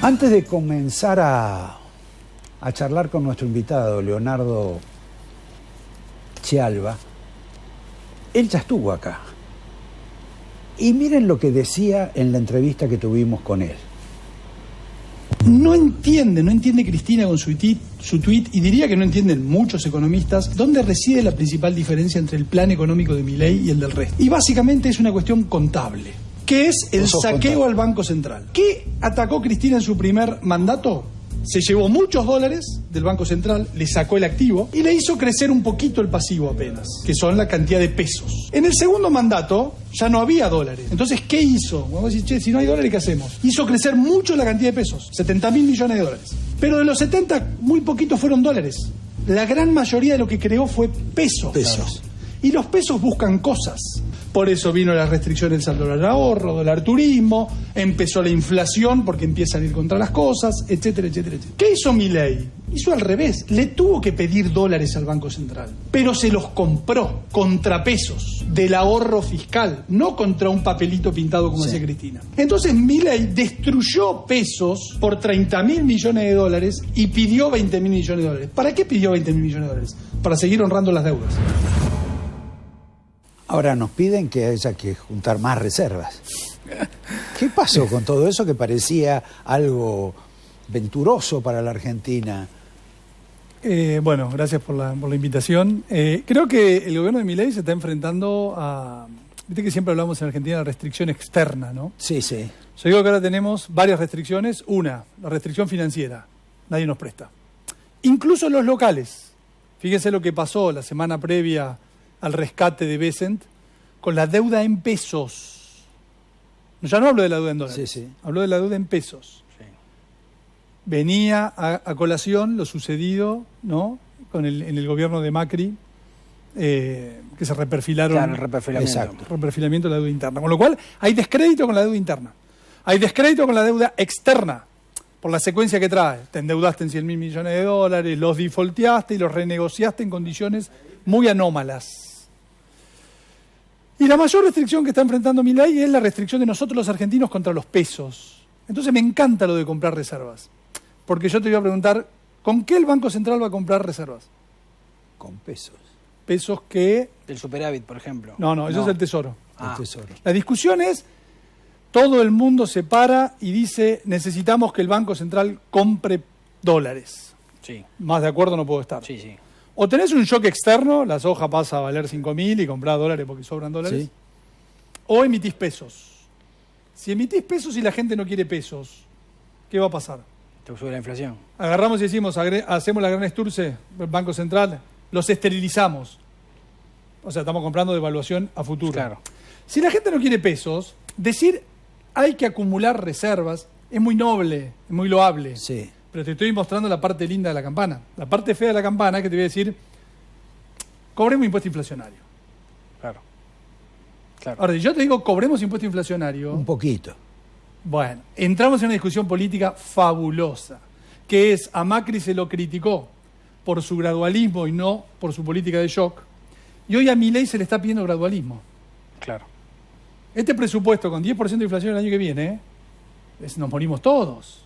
Antes de comenzar a charlar con nuestro invitado, Leonardo Chialva, él ya estuvo acá. Y miren lo que decía en la entrevista que tuvimos con él. No entiende Cristina con su tuit, y diría que no entienden muchos economistas, dónde reside la principal diferencia entre el plan económico de Milei y el del resto. Y básicamente es una cuestión contable, que es el saqueo al Banco Central. ¿Qué atacó Cristina en su primer mandato? Se llevó muchos dólares del Banco Central, le sacó el activo y le hizo crecer un poquito el pasivo apenas, que son la cantidad de pesos. En el segundo mandato ya no había dólares. Entonces, ¿qué hizo? Vamos a decir, che, si no hay dólares, ¿qué hacemos? Hizo crecer mucho la cantidad de pesos, 70.000 millones de dólares. Pero de los 70, muy poquitos fueron dólares. La gran mayoría de lo que creó fue pesos. Claro. Y los pesos buscan cosas. Por eso vino las restricciones del saldo del ahorro, dólar turismo, empezó la inflación porque empiezan a ir contra las cosas, etcétera, etcétera, etcétera. ¿Qué hizo Milei? Hizo al revés. Le tuvo que pedir dólares al Banco Central, pero se los compró contra pesos del ahorro fiscal, no contra un papelito pintado como hacía Cristina. Entonces Milei destruyó pesos por 30.000 millones de dólares y pidió 20.000 millones de dólares. ¿Para qué pidió 20.000 millones de dólares? Para seguir honrando las deudas. Ahora nos piden que haya que juntar más reservas. ¿Qué pasó con todo eso que parecía algo venturoso para la Argentina? Bueno, gracias por la invitación. Creo que el gobierno de Milei se está enfrentando a... Viste que siempre hablamos en Argentina de la restricción externa, ¿no? Sí, sí. Yo digo que ahora tenemos varias restricciones. Una, la restricción financiera. Nadie nos presta. Incluso los locales. Fíjense lo que pasó la semana previa al rescate de Bessent, con la deuda en pesos. Ya no hablo de la deuda en dólares, sí. Hablo de la deuda en pesos. Sí. Venía a colación lo sucedido, ¿no?, en el gobierno de Macri, que se reperfilaron. Claro, el reperfilamiento. Exacto, reperfilamiento de la deuda interna. Con lo cual, hay descrédito con la deuda interna. Hay descrédito con la deuda externa, por la secuencia que trae. Te endeudaste en 100.000 millones de dólares, los defaulteaste y los renegociaste en condiciones muy anómalas. Y la mayor restricción que está enfrentando Milei es la restricción de nosotros los argentinos contra los pesos. Entonces me encanta lo de comprar reservas. Porque yo te voy a preguntar, ¿con qué el Banco Central va a comprar reservas? Con pesos. Pesos que... Del superávit, por ejemplo. No, eso es el Tesoro. El Tesoro. La discusión es, todo el mundo se para y dice, necesitamos que el Banco Central compre dólares. Sí. Más de acuerdo no puedo estar. Sí, sí. O tenés un shock externo, la soja pasa a valer 5.000 y comprás dólares porque sobran dólares. Sí. O emitís pesos. Si emitís pesos y la gente no quiere pesos, ¿qué va a pasar? Te sube la inflación. Agarramos y decimos, hacemos la gran Sturze, el Banco Central, los esterilizamos. O sea, estamos comprando devaluación a futuro. Claro. Si la gente no quiere pesos, decir hay que acumular reservas es muy noble, es muy loable. Sí. Pero te estoy mostrando la parte linda de la campana. La parte fea de la campana es que te voy a decir, cobremos impuesto inflacionario. Claro. Ahora, si yo te digo cobremos impuesto inflacionario... Un poquito. Bueno, entramos en una discusión política fabulosa, que es, a Macri se lo criticó por su gradualismo y no por su política de shock, y hoy a Milei se le está pidiendo gradualismo. Claro. Este presupuesto con 10% de inflación el año que viene, nos morimos todos.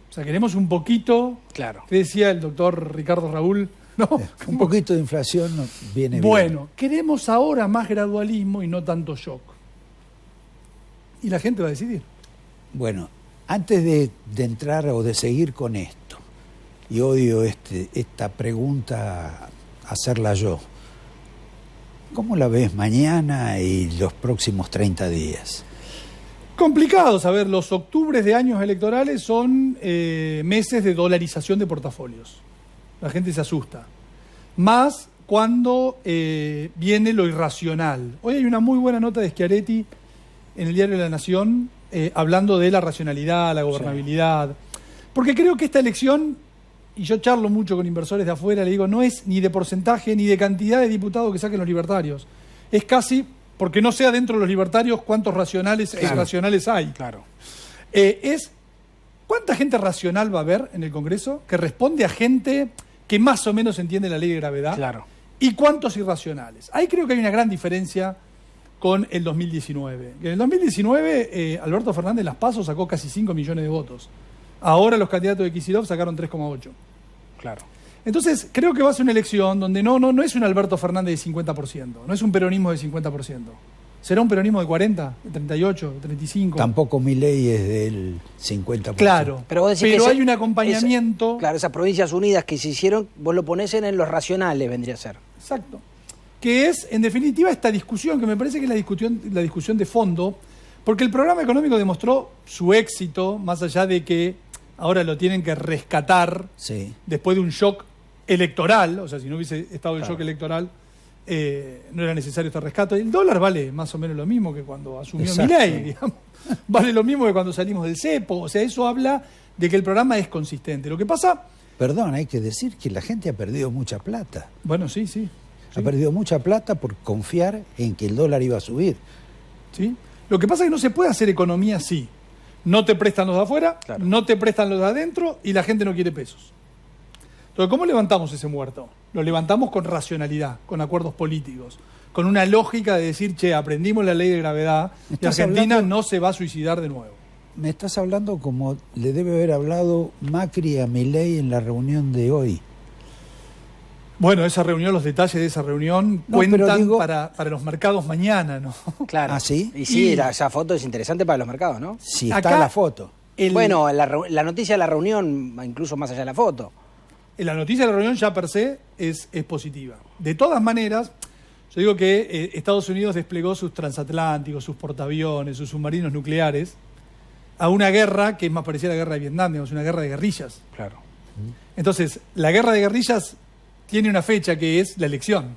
O sea, queremos un poquito, claro. ¿Qué decía el doctor Ricardo Raúl? ¿No? Un poquito de inflación viene bien. Bueno, queremos ahora más gradualismo y no tanto shock. Y la gente va a decidir. Bueno, antes de entrar o de seguir con esto, y odio esta pregunta hacerla yo, ¿cómo la ves mañana y los próximos 30 días? Complicado saber, los octubres de años electorales son meses de dolarización de portafolios. La gente se asusta. Más cuando viene lo irracional. Hoy hay una muy buena nota de Schiaretti en el diario La Nación hablando de la racionalidad, la gobernabilidad. Sí. Porque creo que esta elección, y yo charlo mucho con inversores de afuera, le digo, no es ni de porcentaje ni de cantidad de diputados que saquen los libertarios. Es casi... porque no sea dentro de los libertarios cuántos racionales e irracionales hay. Claro. ¿Cuánta gente racional va a haber en el Congreso que responde a gente que más o menos entiende la ley de gravedad? Claro. ¿Y cuántos irracionales? Ahí creo que hay una gran diferencia con el 2019. En el 2019, Alberto Fernández en las PASO sacó casi 5 millones de votos. Ahora los candidatos de Kicillof sacaron 3,8. Claro. Entonces, creo que va a ser una elección donde no es un Alberto Fernández de 50%, no es un peronismo de 50%. ¿Será un peronismo de 40, de 38, de 35? Tampoco Milei es del 50%. Claro, Pero vos decís que hay un acompañamiento. Claro, esas provincias unidas que se hicieron, vos lo ponés en los racionales, vendría a ser. Exacto. Que es, en definitiva, esta discusión, que me parece que es la discusión de fondo, porque el programa económico demostró su éxito, más allá de que ahora lo tienen que rescatar Sí. después de un shock electoral. O sea, si no hubiese estado el shock electoral, no era necesario este rescate. El dólar vale más o menos lo mismo que cuando asumió Exacto. Milei, digamos. Vale lo mismo que cuando salimos del cepo. O sea, eso habla de que el programa es consistente. Lo que pasa... Perdón, hay que decir que la gente ha perdido mucha plata. Bueno, sí. Ha perdido mucha plata por confiar en que el dólar iba a subir. ¿Sí? Lo que pasa es que no se puede hacer economía así. No te prestan los de afuera, Claro. no te prestan los de adentro y la gente no quiere pesos. Entonces, ¿cómo levantamos ese muerto? Lo levantamos con racionalidad, con acuerdos políticos, con una lógica de decir, che, aprendimos la ley de gravedad y ¿Estás Argentina hablando? no se va a suicidar de nuevo. Me estás hablando como le debe haber hablado Macri a Milei en la reunión de hoy. Bueno, esa reunión, los detalles de esa reunión No, pero cuentan digo- para los mercados mañana, ¿no? Claro. ¿Ah, sí? Y sí, Y- esa foto es interesante para los mercados, ¿no? Si está Acá- la foto. Bueno, la noticia de la reunión, incluso más allá de la foto. La noticia de la reunión ya per se es positiva. De todas maneras, yo digo que Estados Unidos desplegó sus transatlánticos, sus portaaviones, sus submarinos nucleares a una guerra que es más parecida a la guerra de Vietnam, digamos, una guerra de guerrillas. Claro. Entonces, la guerra de guerrillas tiene una fecha que es la elección.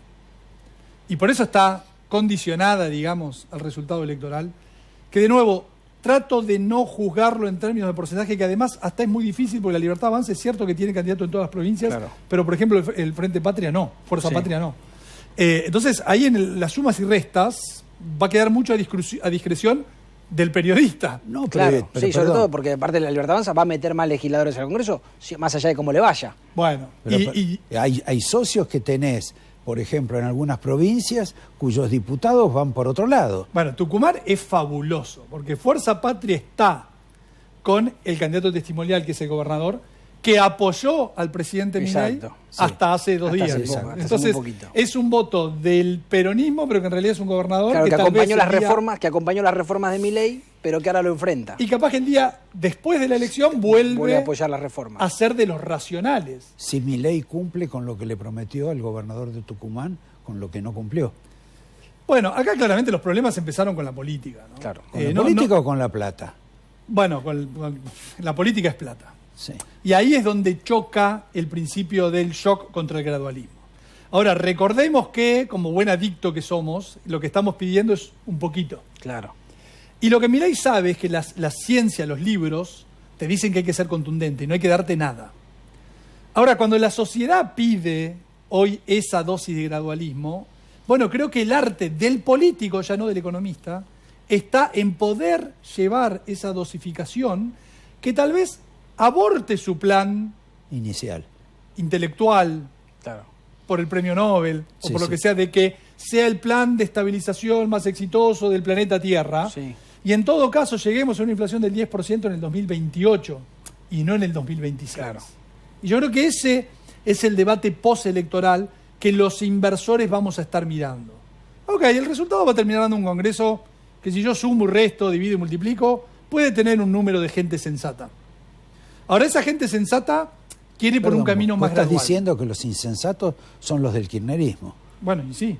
Y por eso está condicionada, digamos, al resultado electoral, que de nuevo trato de no juzgarlo en términos de porcentaje, que además hasta es muy difícil porque la Libertad Avanza es cierto que tiene candidato en todas las provincias, Claro. pero por ejemplo el Frente Patria no, Fuerza Sí. Patria no. Entonces ahí en las sumas y restas va a quedar mucho a discreción del periodista. No, Claro, pero sí, sobre perdón. todo porque aparte de la Libertad Avanza va a meter más legisladores al Congreso, sí, más allá de cómo le vaya. Bueno, Pero y hay socios que tenés, por ejemplo, en algunas provincias, cuyos diputados van por otro lado. bueno, Tucumán es fabuloso, porque Fuerza Patria está con el candidato testimonial, que es el gobernador, que apoyó al presidente Milei Exacto, sí. hasta hace 2 Hasta días. hace poco, hasta hace Entonces, muy poquito. es un voto del peronismo, pero que en realidad es un gobernador Claro, que tal acompañó vez las el día- reformas, de Milei, pero que ahora lo enfrenta. y capaz que el día después de la elección Vuelve vuelve a apoyar las reformas. a ser de los racionales. Si Milei cumple con lo que le prometió al gobernador de Tucumán, con lo que no cumplió. Bueno, acá claramente los problemas empezaron con la política, ¿no? Claro. ¿Con la no- política no- o con la plata? bueno, la política es plata. Sí. Y ahí es donde choca el principio del shock contra el gradualismo. Ahora, recordemos que, como buen adicto que somos, lo que estamos pidiendo es un poquito. Claro. Y lo que Milei sabe es que la ciencia, los libros, te dicen que hay que ser contundente y no hay que darte nada. Ahora, cuando la sociedad pide hoy esa dosis de gradualismo, bueno, creo que el arte del político, ya no del economista, está en poder llevar esa dosificación que tal vez aborte su plan Inicial. intelectual Claro. por el premio Nobel o Sí, por lo sí. que sea, de que sea el plan de estabilización más exitoso del planeta Tierra. Sí. Y en todo caso lleguemos a una inflación del 10% en el 2028 y no en el 2026. Claro. Y yo creo que ese es el debate postelectoral que los inversores vamos a estar mirando. Ok, el resultado va a terminar dando un congreso que si yo sumo y resto, divido y multiplico, puede tener un número de gente sensata. Ahora, esa gente sensata quiere ir por un Perdón, camino vos más estás gradual. diciendo que los insensatos son los del kirchnerismo. Bueno, y sí.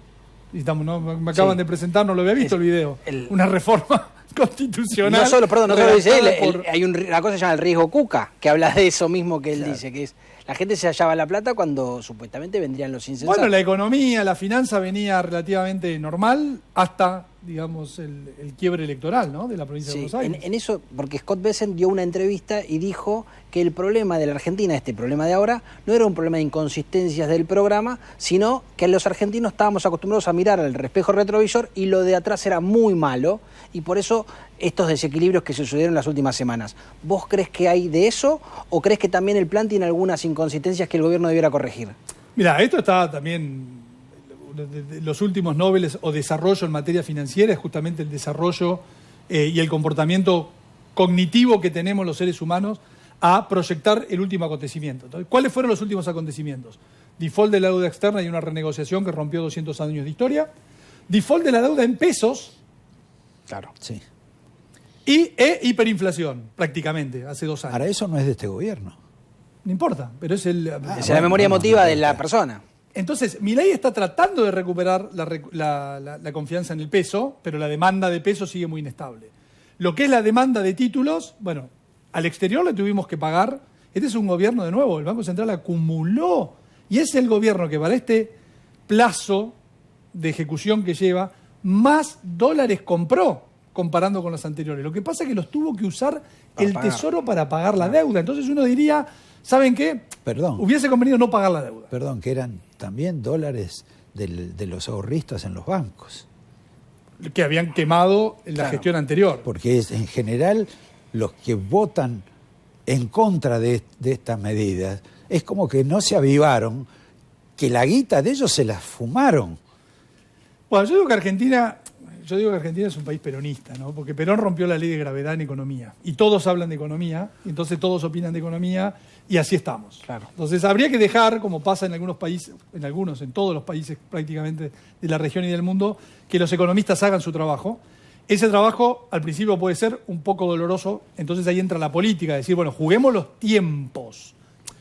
Y estamos, ¿no? Me acaban Sí. de presentar, no lo había visto el video. el- Una reforma constitucional. No solo, perdón, no solo dice él, redactada por- hay una cosa que se llama el riesgo Cuca, que habla de eso mismo que él Claro. dice, que es la gente se hallaba la plata cuando supuestamente vendrían los insensatos. Bueno, la economía, la finanza venía relativamente normal hasta, digamos, el quiebre electoral, ¿no? De la provincia de Sí, Buenos Aires. en eso, porque Scott Bessent dio una entrevista y dijo que el problema de la Argentina, este problema de ahora, no era un problema de inconsistencias del programa, sino que los argentinos estábamos acostumbrados a mirar al espejo retrovisor y lo de atrás era muy malo, y por eso estos desequilibrios que sucedieron en las últimas semanas. ¿Vos crees que hay de eso o crees que también el plan tiene algunas inconsistencias que el gobierno debiera corregir? Mira, esto está también, de los últimos Nobeles o desarrollo en materia financiera, es justamente el desarrollo y el comportamiento cognitivo que tenemos los seres humanos a proyectar el último acontecimiento. Entonces, ¿cuáles fueron los últimos acontecimientos? Default de la deuda externa y una renegociación que rompió 200 años de historia. Default de la deuda en pesos. Claro. Sí. Y hiperinflación, prácticamente, hace 2 años. Ahora, eso no es de este gobierno. No importa, pero es el... Es la memoria emotiva de la persona. Entonces, Milei está tratando de recuperar la confianza en el peso, pero la demanda de peso sigue muy inestable. Lo que es la demanda de títulos, bueno, al exterior le tuvimos que pagar. Este es un gobierno, de nuevo, el Banco Central acumuló, y es el gobierno que para este plazo de ejecución que lleva, más dólares compró comparando con los anteriores. Lo que pasa es que los tuvo que usar el Tesoro para pagar la deuda. Entonces uno diría, ¿saben qué? Perdón. Hubiese convenido no pagar la deuda. Perdón, que eran también dólares de los ahorristas en los bancos. Que habían quemado en la gestión anterior. Porque es, en general, los que votan en contra de estas medidas, es como que no se avivaron, que la guita de ellos se la fumaron. Bueno, yo digo que Argentina es un país peronista, ¿no? Porque Perón rompió la ley de gravedad en economía. Y todos hablan de economía, y entonces todos opinan de economía, y así estamos. Claro. Entonces habría que dejar, como pasa en algunos países, en todos los países prácticamente de la región y del mundo, que los economistas hagan su trabajo. Ese trabajo al principio puede ser un poco doloroso, entonces ahí entra la política, decir, bueno, juguemos los tiempos.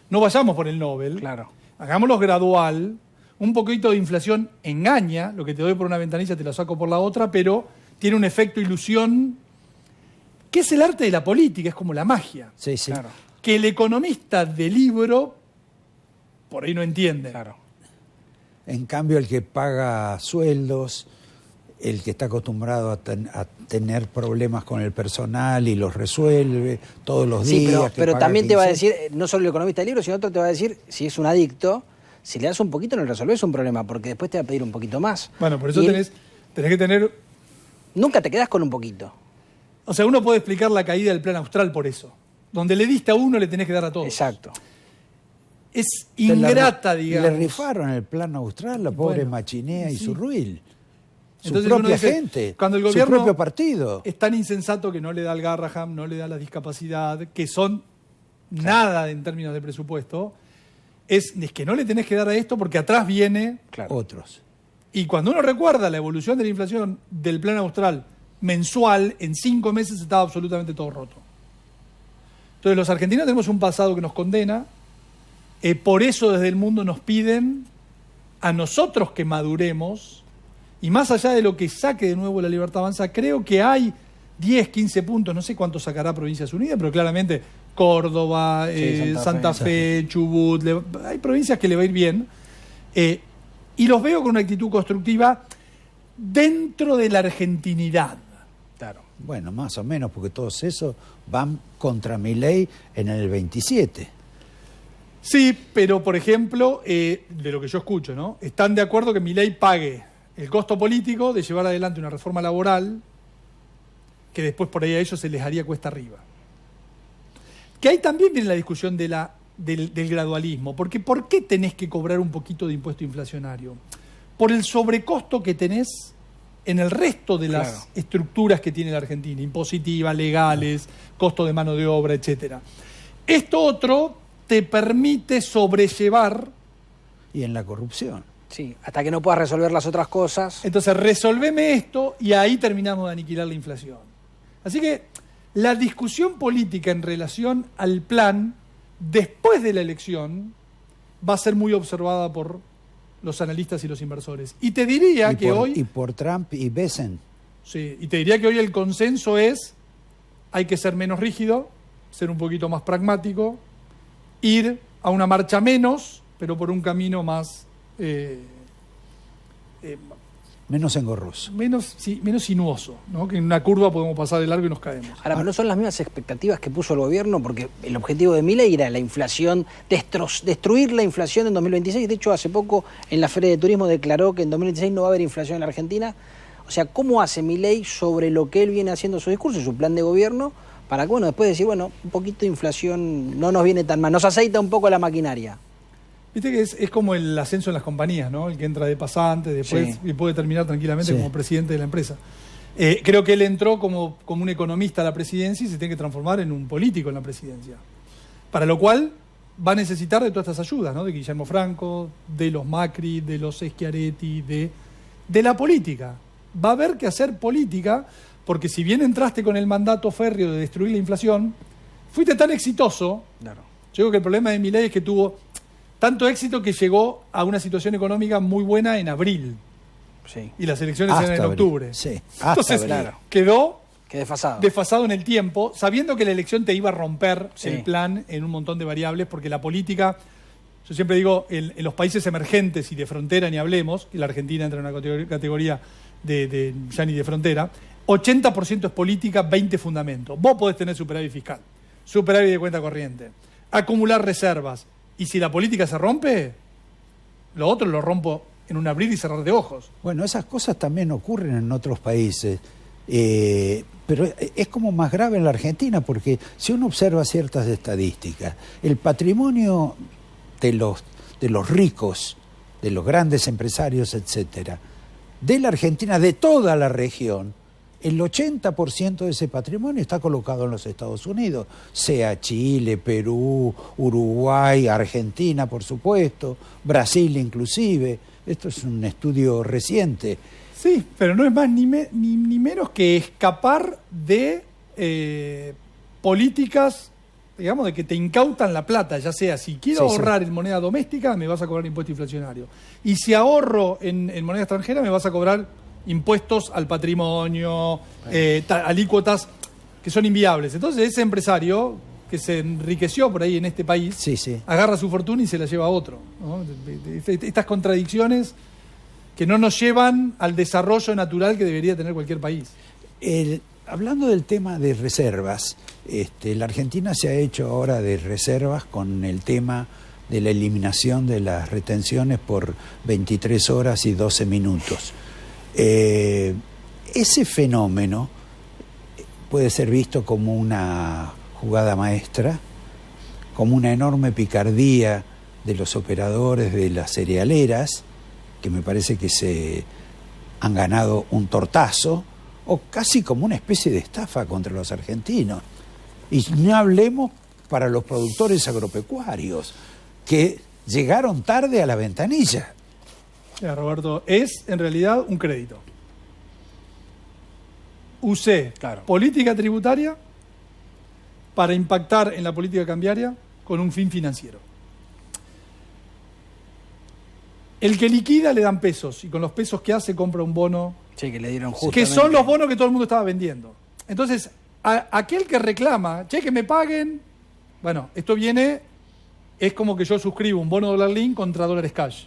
No vayamos por el Nobel. Claro. Hagámoslo gradual. Un poquito de inflación engaña, lo que te doy por una ventanilla te lo saco por la otra, pero tiene un efecto ilusión, que es el arte de la política, es como la magia. Sí, sí. Claro. Que el economista de libro por ahí no entiende. Claro. En cambio, el que paga sueldos, el que está acostumbrado a tener problemas con el personal y los resuelve todos los días. Pero también te va a decir, no solo el economista de libro, sino otro te va a decir, si es un adicto, si le das un poquito no resolvés un problema, porque después te va a pedir un poquito más. Bueno, por eso tenés que tener... Nunca te quedás con un poquito. O sea, uno puede explicar la caída del plan austral por eso. Donde le diste a uno, le tenés que dar a todos. Exacto. Es ingrata, digamos. Le rifaron el plan austral, la pobre Machinea y su ruil. Su Entonces propia uno dice, gente, cuando el gobierno su propio partido. Es tan insensato que no le da al Garraham, no le da la discapacidad, que son nada en términos de presupuesto, es que no le tenés que dar a esto porque atrás viene Otros. Y cuando uno recuerda la evolución de la inflación del plan austral mensual, en 5 meses estaba absolutamente todo roto. Entonces los argentinos tenemos un pasado que nos condena, por eso desde el mundo nos piden a nosotros que maduremos, y más allá de lo que saque de nuevo la Libertad Avanza, creo que hay 10, 15 puntos, no sé cuánto sacará Provincias Unidas, pero claramente Córdoba, Santa Fe, Chubut, hay provincias que le va a ir bien, y los veo con una actitud constructiva dentro de la argentinidad. Claro. Bueno, más o menos, porque todos esos van contra Milei en el 27. Sí, pero por ejemplo, de lo que yo escucho, ¿no? Están de acuerdo que Milei pague el costo político de llevar adelante una reforma laboral que después por ahí a ellos se les haría cuesta arriba. Que ahí también viene la discusión del gradualismo, porque ¿por qué tenés que cobrar un poquito de impuesto inflacionario? Por el sobrecosto que tenés en el resto de las estructuras que tiene la Argentina, impositivas, legales, costo de mano de obra, etc. Esto otro te permite sobrellevar... Y en la corrupción. Sí, hasta que no puedas resolver las otras cosas. Entonces, resolveme esto y ahí terminamos de aniquilar la inflación. Así que la discusión política en relación al plan, después de la elección, va a ser muy observada por los analistas y los inversores. Y te diría Y por Trump y Besen. Sí, y te diría que hoy el consenso es, hay que ser menos rígido, ser un poquito más pragmático, ir a una marcha menos, pero por un camino más... menos engorroso. Menos sinuoso, ¿no? Que en una curva podemos pasar de largo y nos caemos. Ahora, pero no son las mismas expectativas que puso el gobierno, porque el objetivo de Milei era la inflación, destruir la inflación en 2026. De hecho, hace poco en la Feria de Turismo declaró que en 2026 no va a haber inflación en la Argentina. O sea, ¿cómo hace Milei sobre lo que él viene haciendo su discurso y su plan de gobierno para que, bueno, después decir, bueno, un poquito de inflación no nos viene tan mal, nos aceita un poco la maquinaria? Viste que es como el ascenso en las compañías, ¿no? El que entra de pasante, después y puede terminar tranquilamente como presidente de la empresa. Creo que él entró como un economista a la presidencia y se tiene que transformar en un político en la presidencia. Para lo cual va a necesitar de todas estas ayudas, ¿no? De Guillermo Franco, de los Macri, de los Schiaretti, de la política. Va a haber que hacer política, porque si bien entraste con el mandato férreo de destruir la inflación, fuiste tan exitoso. Claro. Yo creo que el problema de Milei es que tuvo tanto éxito que llegó a una situación económica muy buena en abril. Sí. Y las elecciones eran en abril. octubre. Sí, Entonces abril. quedó Qué desfasado. desfasado en el tiempo, sabiendo que la elección te iba a romper Sí. el plan en un montón de variables, porque la política, yo siempre digo, en los países emergentes y de frontera ni hablemos, y la Argentina entra en una categoría de ya ni de frontera, 80% es política, 20% fundamento. Vos podés tener superávit fiscal, superávit de cuenta corriente, acumular reservas, y si la política se rompe, lo otro lo rompo en un abrir y cerrar de ojos. Bueno, esas cosas también ocurren en otros países, pero es como más grave en la Argentina, porque si uno observa ciertas estadísticas, el patrimonio de los ricos, de los grandes empresarios, etcétera, de la Argentina, de toda la región, el 80% de ese patrimonio está colocado en los Estados Unidos, sea Chile, Perú, Uruguay, Argentina, por supuesto, Brasil inclusive. Esto es un estudio reciente. Sí, pero no es más ni menos que escapar de políticas, digamos, de que te incautan la plata, ya sea si quiero ahorrar en moneda doméstica, me vas a cobrar impuesto inflacionario. Y si ahorro en moneda extranjera, me vas a cobrar impuestos al patrimonio, alícuotas que son inviables. Entonces ese empresario que se enriqueció por ahí en este país, agarra su fortuna y se la lleva a otro, ¿no? Estas contradicciones que no nos llevan al desarrollo natural que debería tener cualquier país. Hablando del tema de reservas, la Argentina se ha hecho ahora de reservas con el tema de la eliminación de las retenciones por 23 horas y 12 minutos. Ese fenómeno puede ser visto como una jugada maestra, como una enorme picardía de los operadores de las cerealeras, que me parece que se han ganado un tortazo, o casi como una especie de estafa contra los argentinos. Y no hablemos para los productores agropecuarios, que llegaron tarde a la ventanilla. Mira, Roberto, es en realidad un crédito. Usé política tributaria para impactar en la política cambiaria con un fin financiero. El que liquida le dan pesos, y con los pesos que hace compra un bono. Sí, que le dieron justamente. Que son los bonos que todo el mundo estaba vendiendo. Entonces, aquel que reclama, che, que me paguen, bueno, esto viene, es como que yo suscribo un bono dólar link contra dólares cash.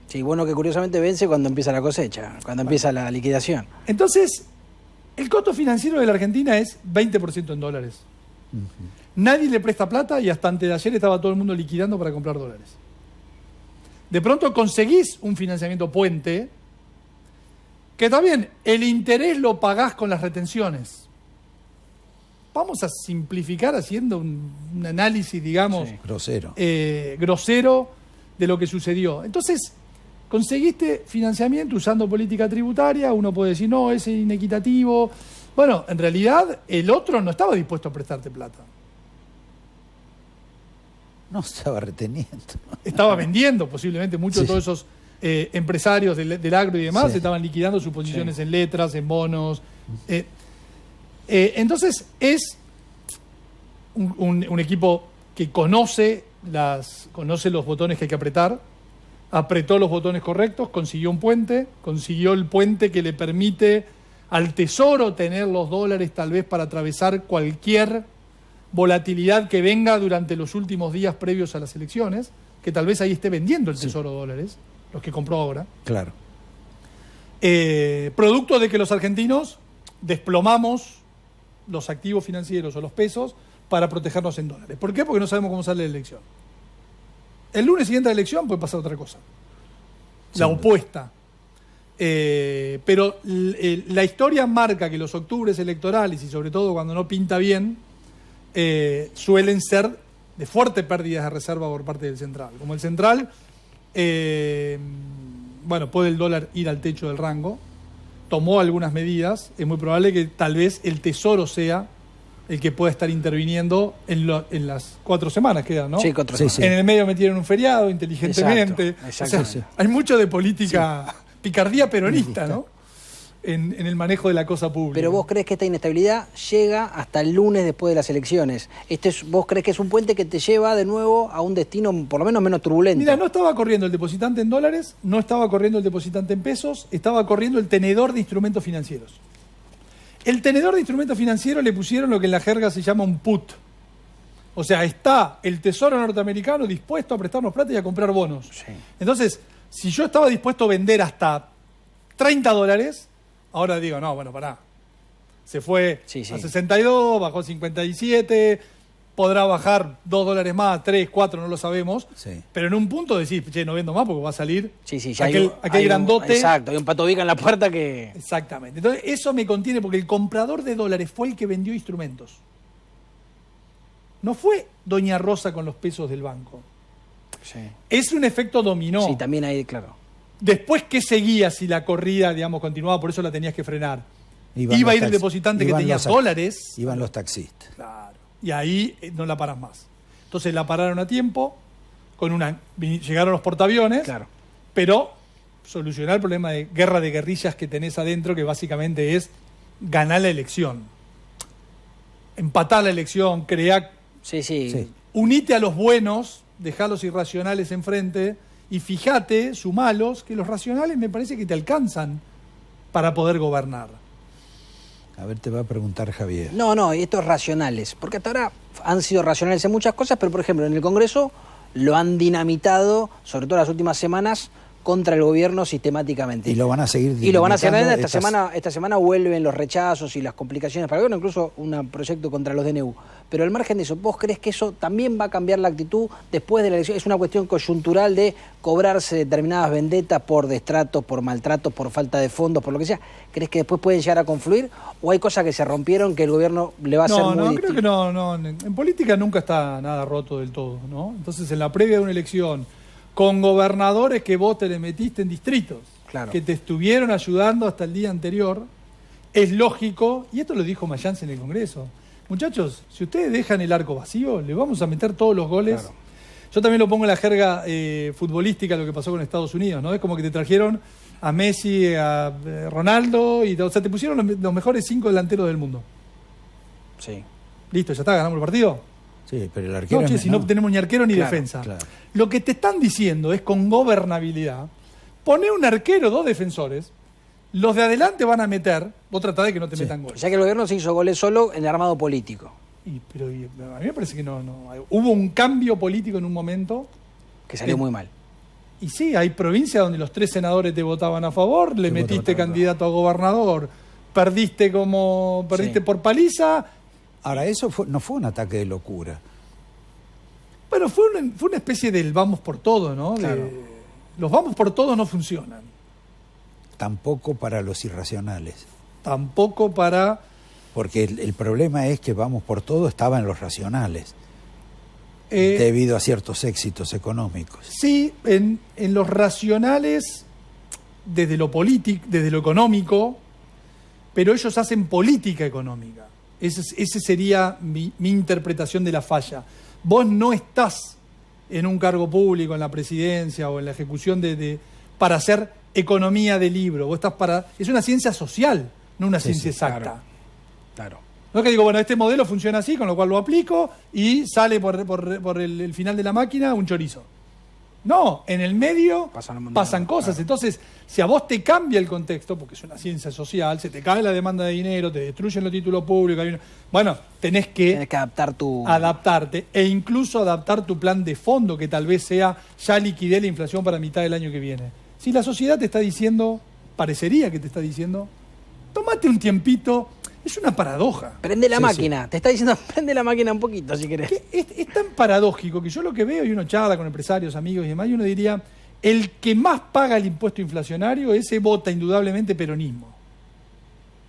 Sí, bono que curiosamente vence cuando empieza la cosecha, cuando empieza la liquidación. Entonces, el costo financiero de la Argentina es 20% en dólares. Nadie le presta plata y hasta antes de ayer estaba todo el mundo liquidando para comprar dólares. De pronto conseguís un financiamiento puente, que también el interés lo pagás con las retenciones. Vamos a simplificar haciendo un análisis, digamos, grosero de lo que sucedió. Entonces, conseguiste financiamiento usando política tributaria, uno puede decir, no, es inequitativo. Bueno, en realidad el otro no estaba dispuesto a prestarte plata. No estaba reteniendo. Estaba vendiendo, posiblemente muchos de todos esos empresarios del agro y demás estaban liquidando sus posiciones en letras, en bonos. Entonces es un equipo que conoce los botones que hay que apretar, apretó los botones correctos, consiguió un puente, consiguió el puente que le permite al Tesoro tener los dólares tal vez para atravesar cualquier volatilidad que venga durante los últimos días previos a las elecciones, que tal vez ahí esté vendiendo el Tesoro dólares, los que compró ahora. Claro. Producto de que los argentinos desplomamos los activos financieros o los pesos para protegernos en dólares. ¿Por qué? Porque no sabemos cómo sale la elección. El lunes siguiente a la elección puede pasar otra cosa. La opuesta. Pero la historia marca que los octubres electorales, y sobre todo cuando no pinta bien, suelen ser de fuertes pérdidas de reserva por parte del central. Como el central, puede el dólar ir al techo del rango, tomó algunas medidas, es muy probable que tal vez el Tesoro sea el que pueda estar interviniendo en las 4 semanas que quedan, ¿no? Sí, 4 Sí, semanas. sí. En el medio metieron un feriado inteligentemente. Exacto. O sea, hay mucho de política, picardía peronista, ¿no? En el manejo de la cosa pública. Pero vos crees que esta inestabilidad llega hasta el lunes después de las elecciones. ¿Vos crees que es un puente que te lleva de nuevo a un destino por lo menos menos turbulento? Mira, no estaba corriendo el depositante en dólares, no estaba corriendo el depositante en pesos, estaba corriendo el tenedor de instrumentos financieros. El tenedor de instrumentos financieros le pusieron lo que en la jerga se llama un put. O sea, está el Tesoro norteamericano dispuesto a prestarnos plata y a comprar bonos. Sí. Entonces, si yo estaba dispuesto a vender hasta $30, ahora digo, no, bueno, pará. Se fue Sí, sí. a 62, bajó a 57, podrá bajar $2 más, 3, 4, no lo sabemos. Sí. Pero en un punto decís, che, no vendo más porque va a salir Sí, sí, ya aquel grandote. Exacto, hay un Pato Vica en la puerta que... Exactamente. Entonces, eso me contiene porque el comprador de dólares fue el que vendió instrumentos. No fue Doña Rosa con los pesos del banco. Sí, Es un efecto dominó. sí, también hay, claro. Después, ¿qué seguía si la corrida, digamos, continuaba? Por eso la tenías que frenar. Iban Iba a los ir el taxi- depositante que iban tenía los taxi- dólares. Iban los taxistas. Claro. Y ahí no la paras más. Entonces la pararon a tiempo, llegaron los portaaviones, Claro. pero solucionar el problema de guerra de guerrillas que tenés adentro, que básicamente es ganar la elección. Empatar la elección, crear, Sí, sí. Sí. unite a los buenos, dejá los irracionales enfrente y fíjate, sumalos, que los racionales me parece que te alcanzan para poder gobernar. A ver, te va a preguntar Javier. No, y estos racionales, porque hasta ahora han sido racionales en muchas cosas, pero por ejemplo en el Congreso lo dinamitado, sobre todo en las últimas semanas, contra el gobierno sistemáticamente. Y lo van a seguir Y lo van a hacer dinamitando esta semana vuelven los rechazos y las complicaciones para el gobierno, incluso un proyecto contra los DNU. Pero al margen de eso, ¿vos crees que eso también va a cambiar la actitud después de la elección? ¿Es una cuestión coyuntural de cobrarse determinadas vendetas por destratos, por maltratos, por falta de fondos, por lo que sea? ¿Crees que después pueden llegar a confluir? ¿O hay cosas que se rompieron que el gobierno le va a hacer muy No, distinto? creo que no. En política nunca está nada roto del todo, ¿no? Entonces, en la previa de una elección, con gobernadores que vos te le metiste en distritos, Claro. que te estuvieron ayudando hasta el día anterior, es lógico, y esto lo dijo Mayans en el Congreso, muchachos, si ustedes dejan el arco vacío, le vamos a meter todos los goles. Claro. Yo también lo pongo en la jerga futbolística, lo que pasó con Estados Unidos, ¿no? Es como que te trajeron a Messi, a Ronaldo, o sea, te pusieron los mejores 5 delanteros del mundo. Sí. Listo, ya está, ganamos el partido. Sí, pero el arquero... No, che, si no tenemos ni arquero ni Claro, defensa. claro. Lo que te están diciendo es con gobernabilidad, poner un arquero, 2 defensores, los de adelante van a meter, vos tratá de que no te metan O goles. sea que el gobierno se hizo goles solo en el armado político, Pero a mí me parece que no. Hubo un cambio político en un momento, que salió muy mal. y sí, hay provincias donde los 3 senadores te votaban a favor, le Te metiste votaban, candidato a gobernador, perdiste Sí. por paliza. Ahora, eso no fue un ataque de locura. Bueno, fue una especie del vamos por todo, ¿no? Claro. Los vamos por todo no funcionan. Tampoco para los irracionales. Tampoco para... Porque el problema es que vamos por todo estaba en los racionales, eh, debido a ciertos éxitos económicos. Sí, en los racionales, desde lo político, desde lo económico, pero ellos hacen política económica. Ese sería mi interpretación de la falla. Vos no estás en un cargo público, en la presidencia o en la ejecución para hacer economía de libro. Vos estás es una ciencia social, no una Sí, ciencia sí, exacta. Claro. No es que digo, bueno, este modelo funciona así, con lo cual lo aplico y sale por el final de la máquina un chorizo. No, en el medio Pasan un montón pasan de cosas. claro. Entonces, si a vos te cambia el contexto, porque es una ciencia social, se te cae la demanda de dinero, te destruyen los títulos públicos, bueno, tenés Tienes que adaptar tu... adaptarte e incluso adaptar tu plan de fondo, que tal vez sea ya liquidé la inflación para mitad del año que viene. Si la sociedad te está diciendo, parecería que te está diciendo, tómate un tiempito, es una paradoja. Prende la Sí, máquina. Te está diciendo, prende la máquina un poquito si querés. Que es tan paradójico que yo lo que veo, y uno charla con empresarios, amigos y demás, y uno diría, el que más paga el impuesto inflacionario, ese vota indudablemente peronismo.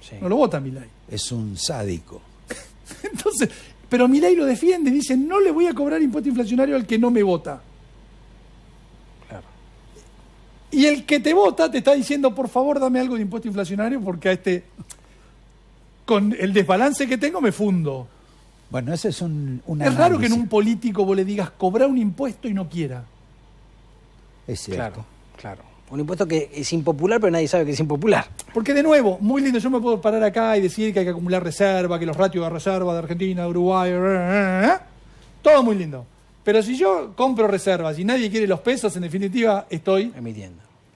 Sí. No lo vota Milei. Es un sádico. Entonces, pero Milei lo defiende, dice, no le voy a cobrar impuesto inflacionario al que no me vota. Claro. Y el que te vota te está diciendo, por favor, dame algo de impuesto inflacionario porque con el desbalance que tengo me fundo. Bueno, ese es un Es raro que en análisis. un político vos le digas cobrar un impuesto y no quiera. Es cierto. Claro, claro. Un impuesto que es impopular, pero nadie sabe que es impopular. Porque de nuevo, muy lindo, yo me puedo parar acá y decir que hay que acumular reserva, que los ratios de reserva de Argentina, de Uruguay, todo muy lindo. Pero si yo compro reservas y nadie quiere los pesos, en definitiva estoy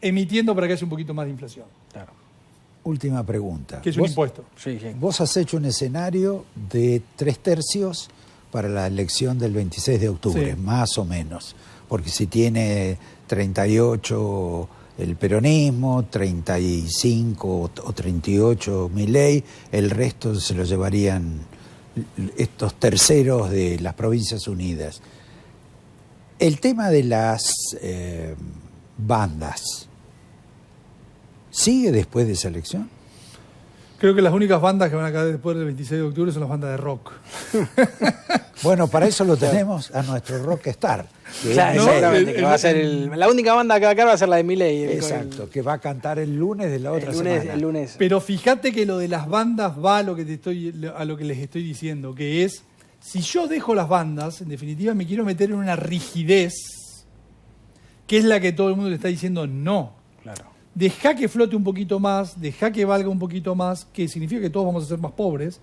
emitiendo para que haya un poquito más de inflación, Claro. Última pregunta. que es un impuesto. Sí, sí. Vos has hecho un escenario de 3/3 para la elección del 26 de octubre, Sí. más o menos. Porque si tiene 38 el peronismo, 35 o 38 Milei, el resto se lo llevarían estos terceros de las Provincias Unidas. El tema de las bandas, ¿sigue después de esa elección? Creo que las únicas bandas que van a caer después del 26 de octubre son las bandas de rock. Bueno, para eso lo tenemos a nuestro rockstar. que Claro, es seguramente, que va a ser la única banda que va a caer va a ser la de Milei. Exacto, que va a cantar el lunes de la otra semana. El lunes. Pero fíjate que lo de las bandas va a lo que les estoy diciendo, que es, si yo dejo las bandas, en definitiva me quiero meter en una rigidez, que es la que todo el mundo le está diciendo no. Claro. Deja que flote un poquito más, deja que valga un poquito más, que significa que todos vamos a ser más pobres.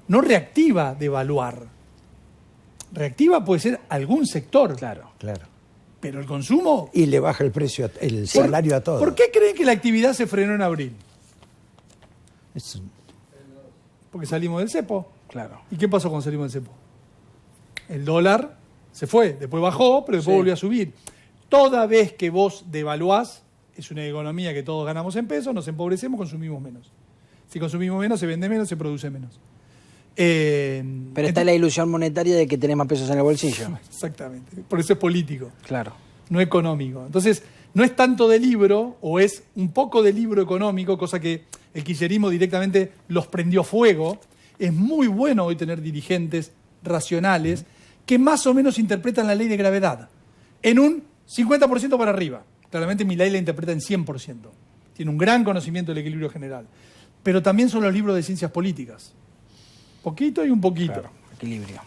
No reactiva devaluar. Reactiva puede ser algún sector, Claro. Claro. pero el consumo... Y le baja el precio, el salario a todos. ¿Por qué creen que la actividad se frenó en abril? Es un- Porque salimos del cepo. Claro. ¿Y qué pasó cuando salimos del cepo? El dólar se fue, después bajó, pero después Sí. volvió a subir. Toda vez que vos devaluás, es una economía que todos ganamos en pesos, nos empobrecemos, consumimos menos. Si consumimos menos, se vende menos, se produce menos. Pero está la ilusión monetaria de que tenés más pesos en el bolsillo. Exactamente, por eso es político, Claro. no económico. Entonces, no es tanto de libro, o es un poco de libro económico, cosa que el kirchnerismo directamente los prendió fuego. Es muy bueno hoy tener dirigentes racionales que más o menos interpretan la ley de gravedad en un 50% para arriba. Claramente Milei la interpreta en 100%. Tiene un gran conocimiento del equilibrio general. Pero también son los libros de ciencias políticas. Poquito y un poquito. Claro. Equilibrio.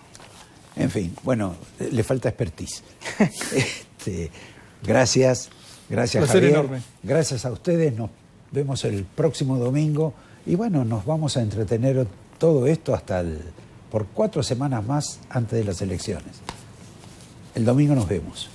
En fin, bueno, le falta expertise. Gracias, gracias Placer Javier. enorme. Gracias a ustedes, nos vemos el próximo domingo y bueno, nos vamos a entretener todo esto por 4 semanas más antes de las elecciones. El domingo nos vemos.